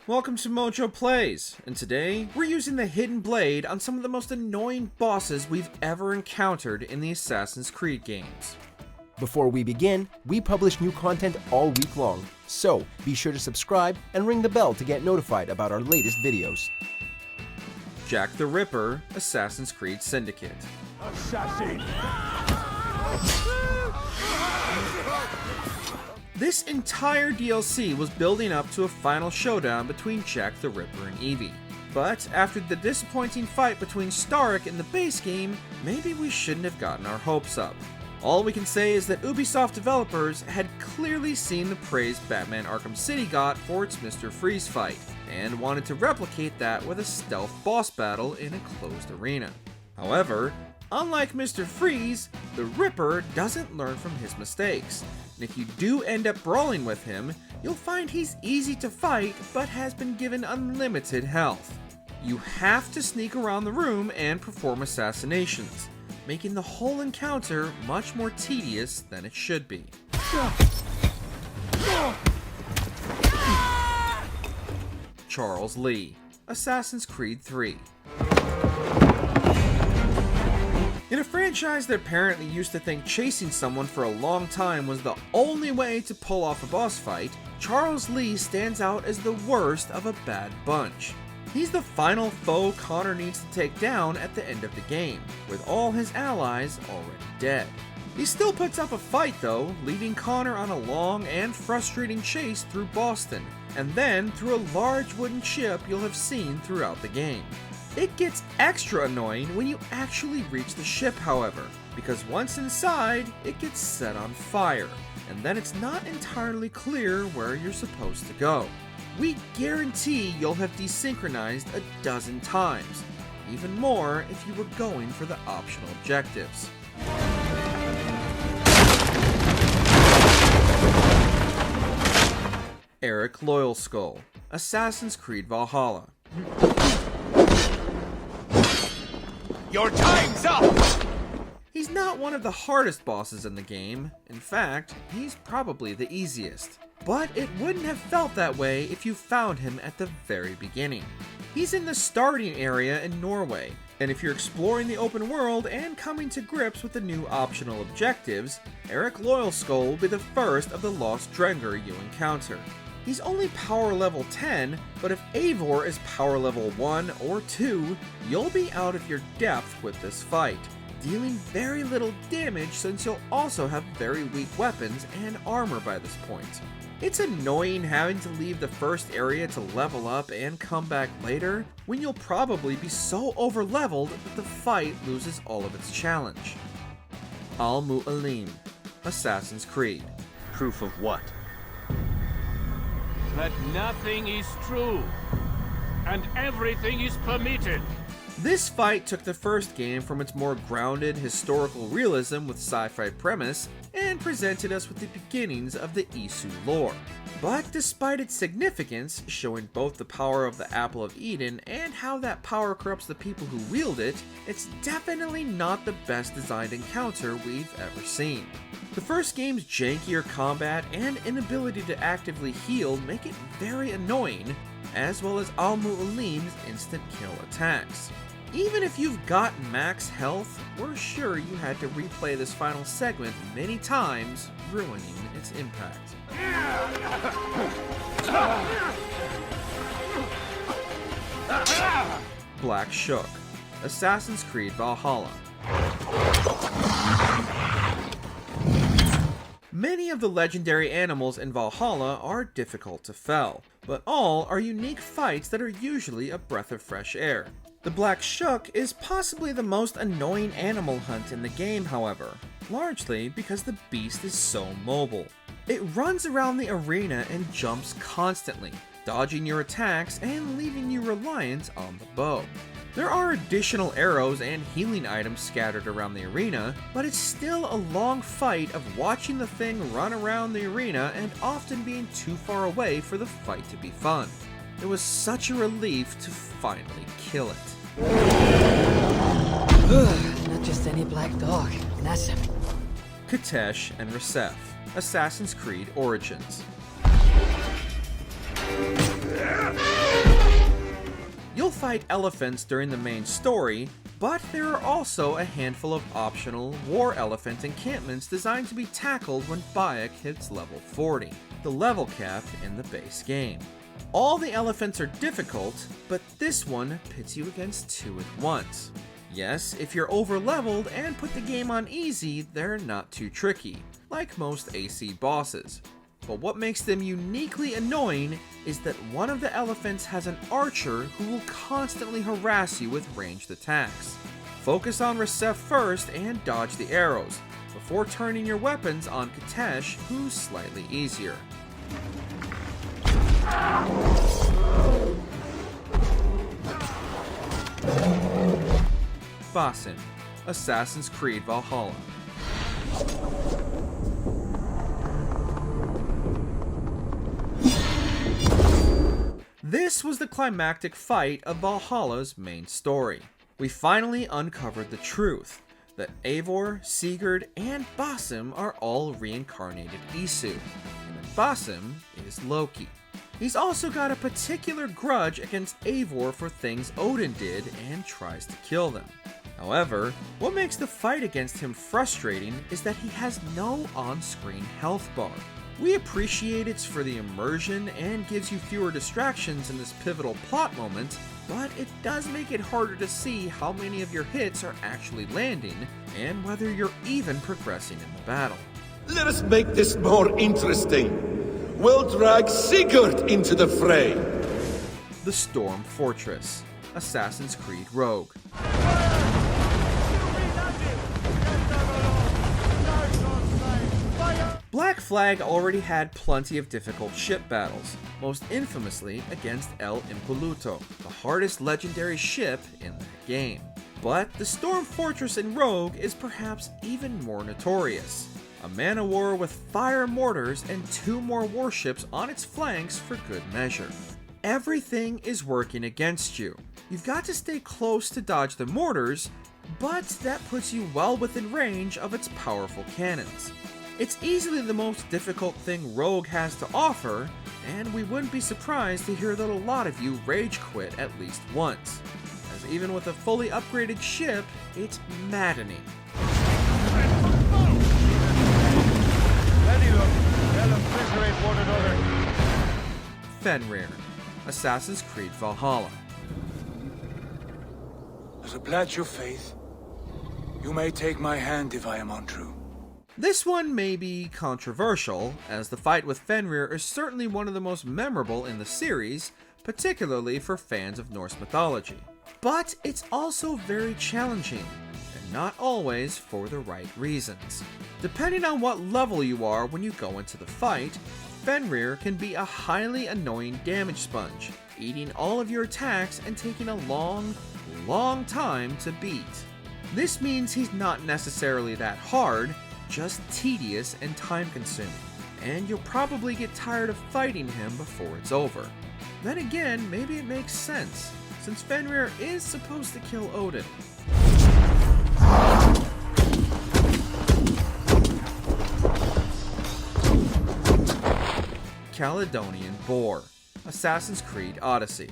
Welcome to MojoPlays, and today we're using the hidden blade on some of the most annoying bosses we've ever encountered in the Assassin's Creed games. Before we begin, we publish new content all week long, so be sure to subscribe and ring the bell to get notified about our latest videos. Jack the Ripper, Assassin's Creed Syndicate. Assassin! This entire DLC was building up to a final showdown between Jack the Ripper and Evie. But after the disappointing fight between Stark in the base game, maybe we shouldn't have gotten our hopes up. All we can say is that Ubisoft developers had clearly seen the praise Batman Arkham City got for its Mr. Freeze fight, and wanted to replicate that with a stealth boss battle in a closed arena. However, unlike Mr. Freeze, the Ripper doesn't learn from his mistakes, and if you do end up brawling with him, you'll find he's easy to fight but has been given unlimited health. You have to sneak around the room and perform assassinations, making the whole encounter much more tedious than it should be. Charles Lee, Assassin's Creed 3. In a franchise that apparently used to think chasing someone for a long time was the only way to pull off a boss fight, Charles Lee stands out as the worst of a bad bunch. He's the final foe Connor needs to take down at the end of the game, with all his allies already dead. He still puts up a fight though, leading Connor on a long and frustrating chase through Boston, and then through a large wooden ship you'll have seen throughout the game. It gets extra annoying when you actually reach the ship, however, because once inside, it gets set on fire, and then it's not entirely clear where you're supposed to go. We guarantee you'll have desynchronized a dozen times, even more if you were going for the optional objectives. Eric Loyalskull, Assassin's Creed Valhalla. Your time's up! He's not one of the hardest bosses in the game. In fact, he's probably the easiest. But it wouldn't have felt that way if you found him at the very beginning. He's in the starting area in Norway, and if you're exploring the open world and coming to grips with the new optional objectives, Eric Loyalskull will be the first of the Lost Drengr you encounter. He's only power level 10, but if Eivor is power level 1 or 2, you'll be out of your depth with this fight, dealing very little damage since you'll also have very weak weapons and armor by this point. It's annoying having to leave the first area to level up and come back later, when you'll probably be so over-leveled that the fight loses all of its challenge. Mualim, Assassin's Creed. Proof of what? That nothing is true, and everything is permitted. This fight took the first game from its more grounded historical realism with sci-fi premise and presented us with the beginnings of the Isu lore. But despite its significance, showing both the power of the Apple of Eden and how that power corrupts the people who wield it, it's definitely not the best designed encounter we've ever seen. The first game's jankier combat and inability to actively heal make it very annoying, as well as Mualim's instant kill attacks. Even if you've got max health, we're sure you had to replay this final segment many times, ruining its impact. Black Shuck, Assassin's Creed Valhalla. Many of the legendary animals in Valhalla are difficult to fell, but all are unique fights that are usually a breath of fresh air. The Black Shuck is possibly the most annoying animal hunt in the game, however, largely because the beast is so mobile. It runs around the arena and jumps constantly, dodging your attacks and leaving you reliant on the bow. There are additional arrows and healing items scattered around the arena, but it's still a long fight of watching the thing run around the arena and often being too far away for the fight to be fun. It was such a relief to finally kill it. Not just any black dog. That's him. Katesh and Rasef, Assassin's Creed Origins. You'll fight elephants during the main story, but there are also a handful of optional war elephant encampments designed to be tackled when Bayek hits level 40, the level cap in the base game. All the elephants are difficult, but this one pits you against 2 at once. Yes, if you're over-leveled and put the game on easy, they're not too tricky, like most AC bosses. But what makes them uniquely annoying is that one of the elephants has an archer who will constantly harass you with ranged attacks. Focus on Rasef first and dodge the arrows, before turning your weapons on Katesh, who's slightly easier. Bassin, Assassin's Creed Valhalla. This was the climactic fight of Valhalla's main story. We finally uncovered the truth, that Eivor, Sigurd, and Bassin are all reincarnated Isu, and that Bassin is Loki. He's also got a particular grudge against Eivor for things Odin did and tries to kill them. However, what makes the fight against him frustrating is that he has no on-screen health bar. We appreciate it's for the immersion and gives you fewer distractions in this pivotal plot moment, but it does make it harder to see how many of your hits are actually landing and whether you're even progressing in the battle. Let us make this more interesting. We'll drag Sigurd into the fray. The Storm Fortress, Assassin's Creed Rogue. Black Flag already had plenty of difficult ship battles, most infamously against El Impoluto, the hardest legendary ship in the game. But the Storm Fortress in Rogue is perhaps even more notorious. A man-of-war with fire mortars and 2 more warships on its flanks for good measure. Everything is working against you. You've got to stay close to dodge the mortars, but that puts you well within range of its powerful cannons. It's easily the most difficult thing Rogue has to offer, and we wouldn't be surprised to hear that a lot of you rage quit at least once, as even with a fully upgraded ship, it's maddening. FENRIR, Assassin's Creed Valhalla. As a pledge of faith, you may take my hand if I am untrue. This one may be controversial, as the fight with Fenrir is certainly one of the most memorable in the series, particularly for fans of Norse mythology. But it's also very challenging, and not always for the right reasons. Depending on what level you are when you go into the fight, Fenrir can be a highly annoying damage sponge, eating all of your attacks and taking a long time to beat. This means he's not necessarily that hard, just tedious and time-consuming, and you'll probably get tired of fighting him before it's over. Then again, maybe it makes sense, since Fenrir is supposed to kill Odin. KALYDONIAN BOAR, Assassin's Creed Odyssey.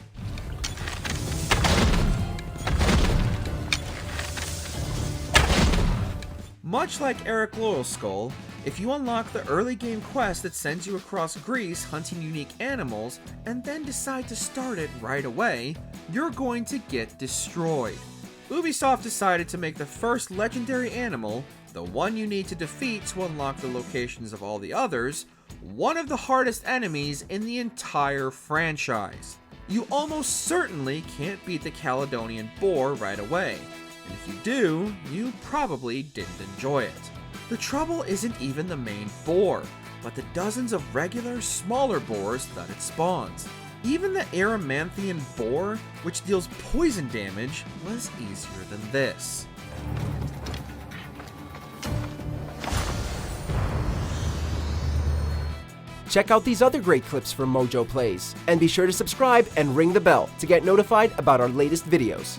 Much like Eric Loyalskull, if you unlock the early game quest that sends you across Greece hunting unique animals and then decide to start it right away, you're going to get destroyed. Ubisoft decided to make the first legendary animal, the one you need to defeat to unlock the locations of all the others, one of the hardest enemies in the entire franchise. You almost certainly can't beat the KALYDONIAN boar right away, and if you do, you probably didn't enjoy it. The trouble isn't even the main boar, but the dozens of regular, smaller boars that it spawns. Even the Erymanthian boar, which deals poison damage, was easier than this. Check out these other great clips from MojoPlays, and be sure to subscribe and ring the bell to get notified about our latest videos.